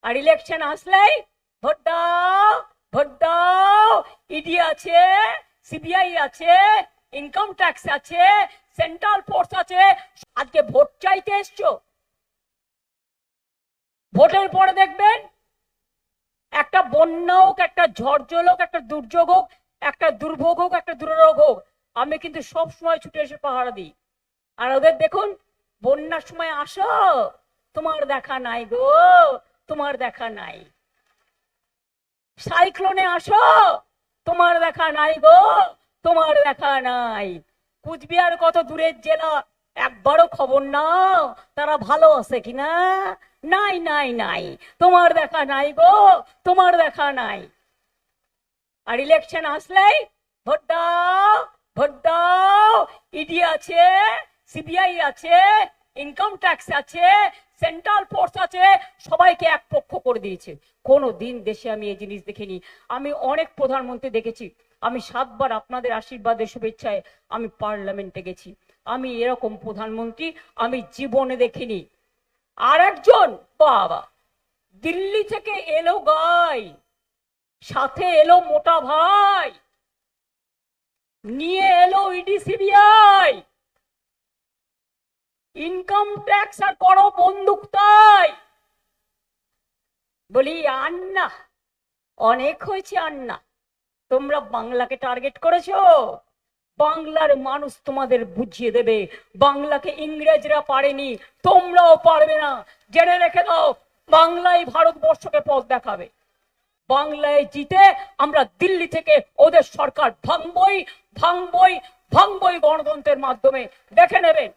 আর election আসলেই vote দাও, vote দাও। ইডি আছে, সিবিআই আছে, ইনকাম ট্যাক্স আছে, সেন্ট্রাল ফোর্স আছে। আজকে ভোট চাইতে এসছো। ভোটের পরে দেখবেন একটা বন্যা হোক, একটা ঝড় হোক, একটা দুর্যোগ হোক, একটা দুর্ভোগ হোক, একটা দুররোগ হোক, আমি কিন্তু সব সময় ছুটে এসে পাহারা দিই। আর ওদের দেখুন, বন্যার সময় আসো, তোমার দেখা নাই গো, তোমার দেখা নাই। সাইক্লোনে আসো, তোমার দেখা নাই গো, তোমার দেখা নাই। কুচবিহার কত দূরের জেলা, একবারও খবর নাও তারা ভালো আছে কিনা? নাই নাই নাই, তোমার দেখা নাই গো, তোমার দেখা নাই। আর ইলেকশন আসলেই ভোট দাও, ভোট দাও। ইডি আছে, সিবিআই আছে, ইনকাম ট্যাক্স আছে, সেন্ট্রাল ফোর্স আছে, সবাইকে এক পক্ষ করে দিয়েছে। কোনো দিন দেশে আমি এই জিনিস দেখিনি। আমি অনেক প্রধানমন্ত্রী দেখেছি, আমি 7 বার আপনাদের আশীর্বাদের শুভেচ্ছায় আমি পার্লামেন্টে গেছি। আমি এরকম প্রধানমন্ত্রী আমি জীবনে দেখিনি। আর একজন বাবা দিল্লি থেকে এলো গাই, সাথে এলো মোটা ভাই, নিয়ে এলো ইডি সিবিআই, ইনকাম ট্যাক্স আর করো বন্দুক তাই। বলি আন্না, অনেক হয়েছে আন্না, তোমরা বাংলাকে টার্গেট করেছো। বাংলার মানুষ তোমাদের বুঝিয়ে দেবে, বাংলাকে ইংরেজরা পারেনি, তোমরাও পারবে না। জেনে রেখে দাও, বাংলাই ভারতবর্ষকে পথ দেখাবে। বাংলায় জিতে আমরা দিল্লি থেকে ওদের সরকার ভাঙবই, ভাঙবই, ভাঙবই গণতন্ত্রের মাধ্যমে। দেখে নেবেন।